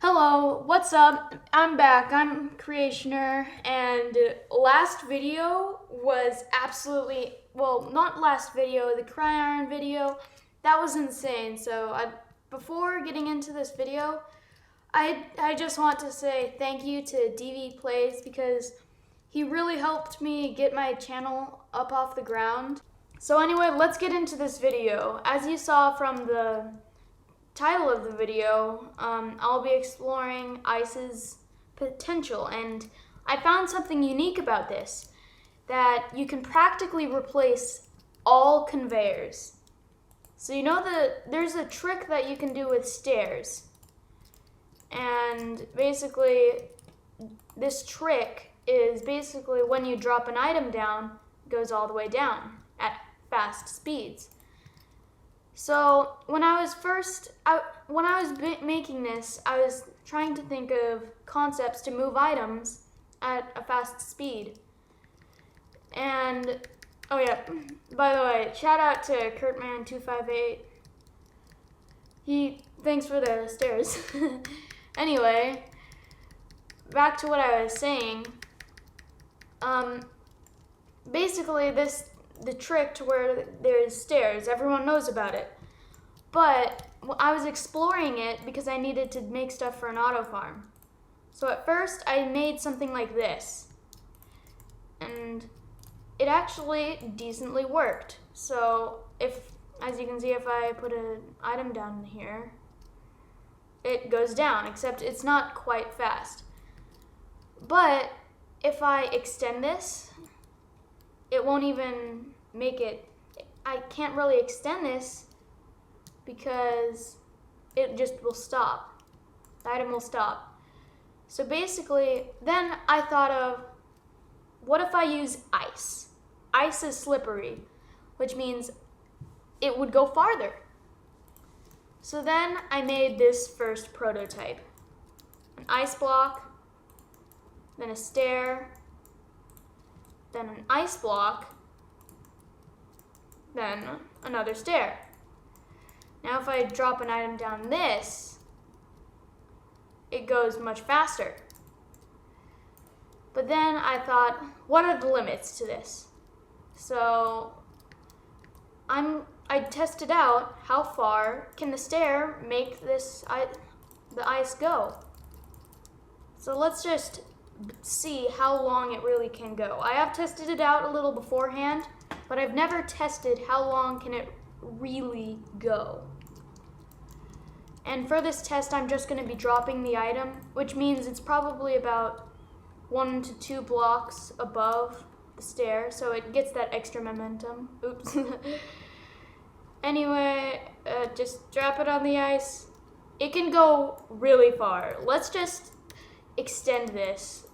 Hello, what's up? I'm back. I'm Creationer, and last video was absolutely, well, not last video, the Cry Iron video, that was insane. Before getting into this video, I just want to say thank you to DV Plays because he really helped me get my channel up off the ground. So anyway, let's get into this video. As you saw from the title of the video, I'll be exploring ice's potential, and I found something unique about this, that you can practically replace all conveyors. So you know that there's a trick that you can do with stairs, and basically this trick is basically when you drop an item down, it goes all the way down at fast speeds. So when I was making this, I was trying to think of concepts to move items at a fast speed. And oh yeah, by the way, shout out to Kurtman258. Thanks for the stairs. Anyway, back to what I was saying. Basically the trick to where there's stairs, everyone knows about it. But I was exploring it because I needed to make stuff for an auto farm. So at first I made something like this, and it actually decently worked. So as you can see, if I put an item down here, it goes down, except it's not quite fast. But if I extend this, it won't even make it. I can't really extend this because it just will stop. The item will stop. So basically, then I thought of, what if I use ice? Ice is slippery, which means it would go farther. So then I made this first prototype. An ice block, then a stair, then an ice block, then another stair. Now if I drop an item down this, it goes much faster. But then I thought, what are the limits to this? So I tested out how far can the stair make the ice go. So let's just see how long it really can go. I have tested it out a little beforehand, but I've never tested how long can it really go. And for this test, I'm just going to be dropping the item, which means it's probably about 1 to 2 blocks above the stair, so it gets that extra momentum. Oops. Anyway, just drop it on the ice. It can go really far. Let's just extend this.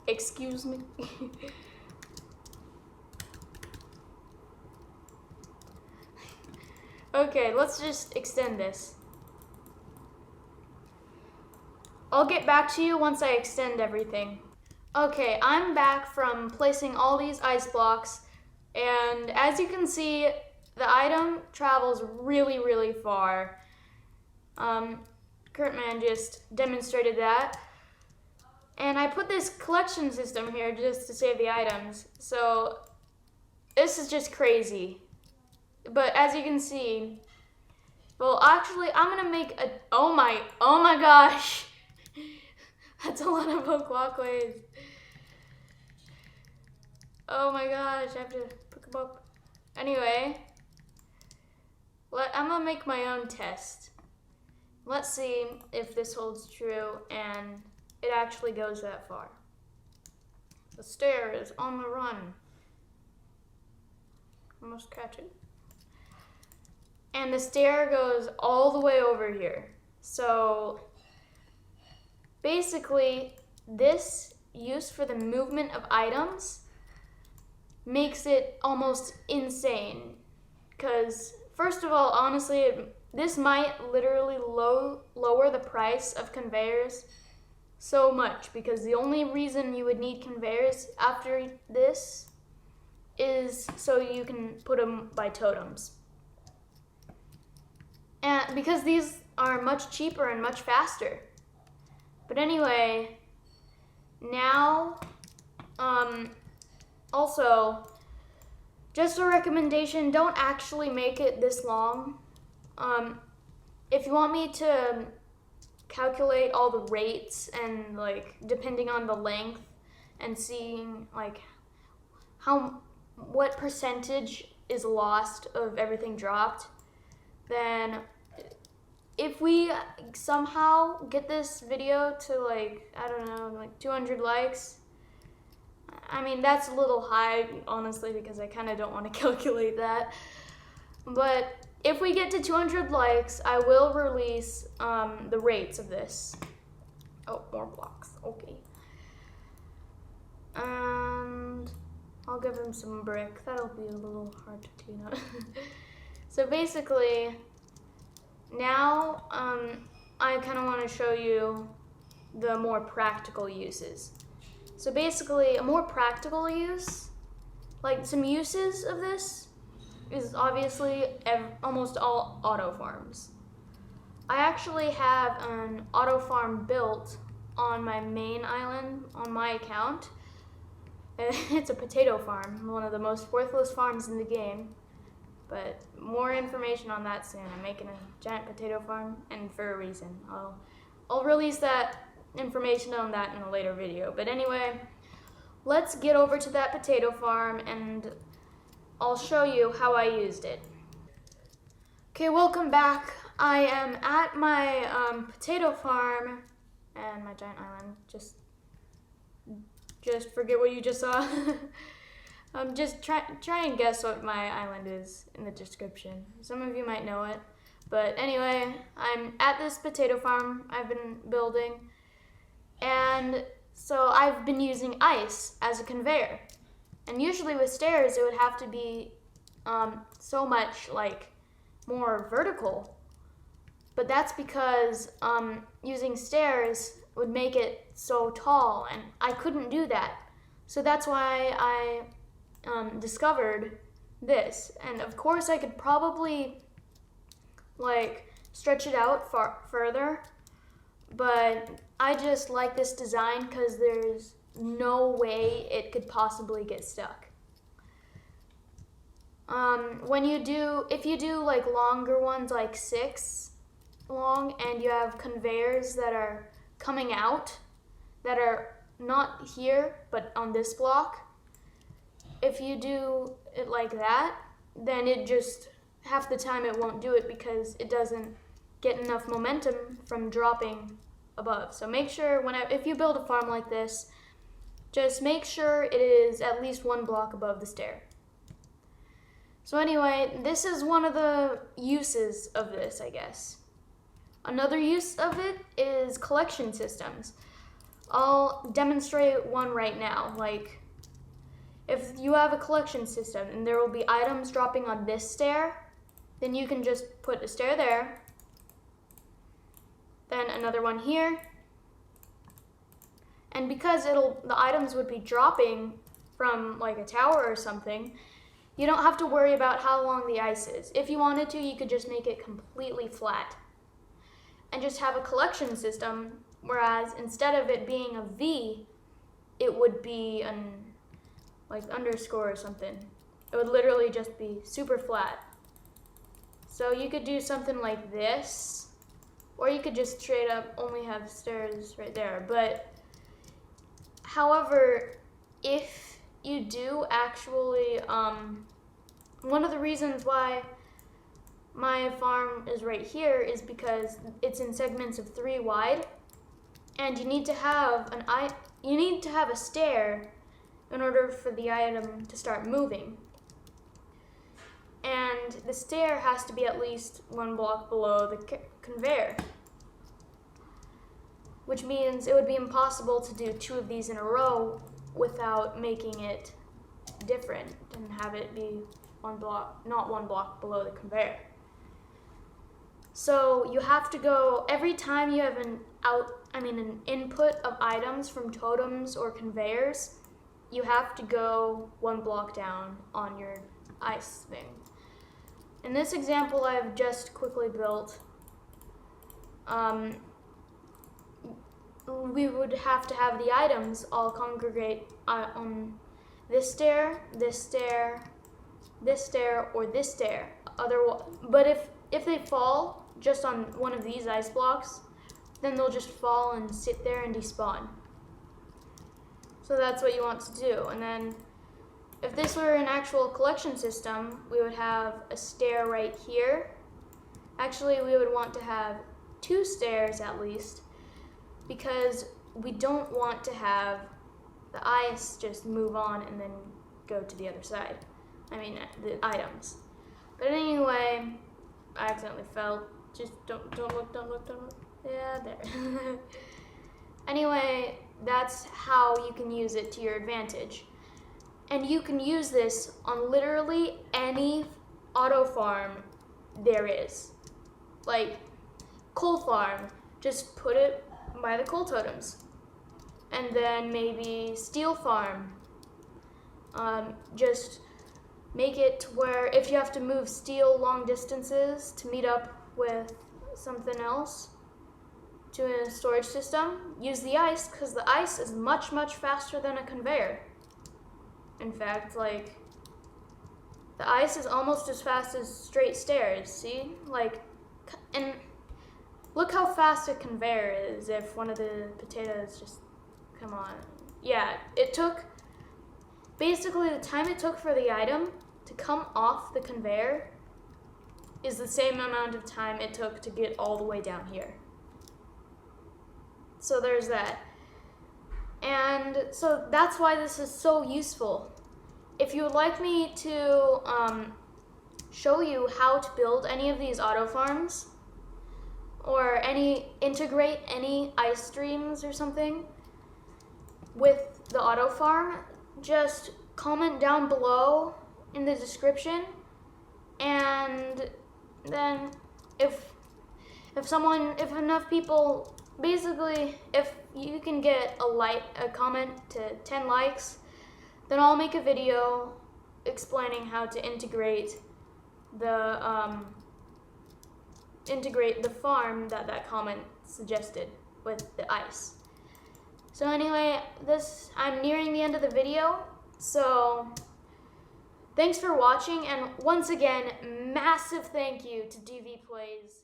Excuse me. Okay, let's just extend this. I'll get back to you once I extend everything. Okay, I'm back from placing all these ice blocks, and as you can see, the item travels really, really far. Kurtman just demonstrated that. And I put this collection system here just to save the items. So this is just crazy. But as you can see, well, actually, I'm gonna make a, oh my gosh. That's a lot of book walkways. Oh my gosh, I have to pick them up. Anyway, I'm gonna make my own test. Let's see if this holds true and it actually goes that far. The stair is on the run. Almost catch it. And the stair goes all the way over here. So basically, this use for the movement of items makes it almost insane. Because first of all, honestly, this might literally lower the price of conveyors so much, because the only reason you would need conveyors after this is so you can put them by totems. And because these are much cheaper and much faster. But anyway, now, also, just a recommendation, don't actually make it this long. If you want me to calculate all the rates and like depending on the length and seeing like what percentage is lost of everything dropped, then if we somehow get this video to like, I don't know, like 200 likes, I mean, that's a little high, honestly, because I kind of don't want to calculate that. But if we get to 200 likes, I will release the rates of this. Oh, more blocks, okay. And I'll give him some brick. That'll be a little hard to tune up. So basically, now I kind of want to show you the more practical uses. So basically, a more practical use, like some uses of this, is obviously almost all auto farms. I actually have an auto farm built on my main island on my account. It's a potato farm, one of the most worthless farms in the game. But more information on that soon. I'm making a giant potato farm, and for a reason. I'll release that information on that in a later video. But anyway, let's get over to that potato farm and I'll show you how I used it. Okay, welcome back. I am at my potato farm and my giant island. Just forget what you just saw. Just try and guess what my island is in the description. Some of you might know it. But anyway, I'm at this potato farm I've been building. And so I've been using ice as a conveyor. And usually with stairs, it would have to be so much like more vertical. But that's because using stairs would make it so tall, and I couldn't do that. So that's why I discovered this. And of course I could probably like stretch it out further, but I just like this design because there's no way it could possibly get stuck. If you do like longer ones, like 6 long, and you have conveyors that are coming out, that are not here, but on this block, if you do it like that, then it just, half the time it won't do it because it doesn't get enough momentum from dropping above. So make sure, if you build a farm like this, just make sure it is at least 1 block above the stair. So anyway, this is one of the uses of this, I guess. Another use of it is collection systems. I'll demonstrate one right now. Like, if you have a collection system and there will be items dropping on this stair, then you can just put a stair there, then another one here, and because the items would be dropping from like a tower or something, you don't have to worry about how long the ice is. If you wanted to, you could just make it completely flat and just have a collection system, whereas instead of it being a V, it would be an like underscore or something. It would literally just be super flat. So you could do something like this, or you could just straight up only have stairs right there. But however, if you do actually, one of the reasons why my farm is right here is because it's in segments of 3 wide, and you need to have a stair in order for the item to start moving. And the stair has to be at least 1 block below the conveyor, which means it would be impossible to do 2 of these in a row without making it different and have it be 1 block, not 1 block below the conveyor. So you have to go, every time you have an input of items from totems or conveyors, you have to go 1 block down on your ice thing. In this example I've just quickly built, we would have to have the items all congregate on this stair, this stair, this stair, or this stair. But if they fall just on one of these ice blocks, then they'll just fall and sit there and despawn. So that's what you want to do. And then if this were an actual collection system, we would have a stair right here. Actually, we would want to have 2 stairs at least, because we don't want to have the ice just move on and then go to the other side. I mean, the items. But anyway, I accidentally fell. Just don't look. Yeah, there. Anyway, that's how you can use it to your advantage. And you can use this on literally any auto farm there is. Like, coal farm, just put it by the coal totems. And then maybe steel farm, just make it to where if you have to move steel long distances to meet up with something else to a storage system, use the ice, because the ice is much, much faster than a conveyor. In fact, like, the ice is almost as fast as straight stairs, see? Like, and look how fast a conveyor is if one of the potatoes just, come on. Yeah, it took, basically the time it took for the item to come off the conveyor is the same amount of time it took to get all the way down here. So there's that. And so that's why this is so useful. If you would like me to show you how to build any of these auto farms, or integrate any ice streams or something with the auto farm, just comment down below in the description, and then if enough people, basically if you can get a comment to 10 likes, then I'll make a video explaining how to integrate the farm that comment suggested with the ice. So anyway, I'm nearing the end of the video, so thanks for watching, and once again, massive thank you to DV Plays.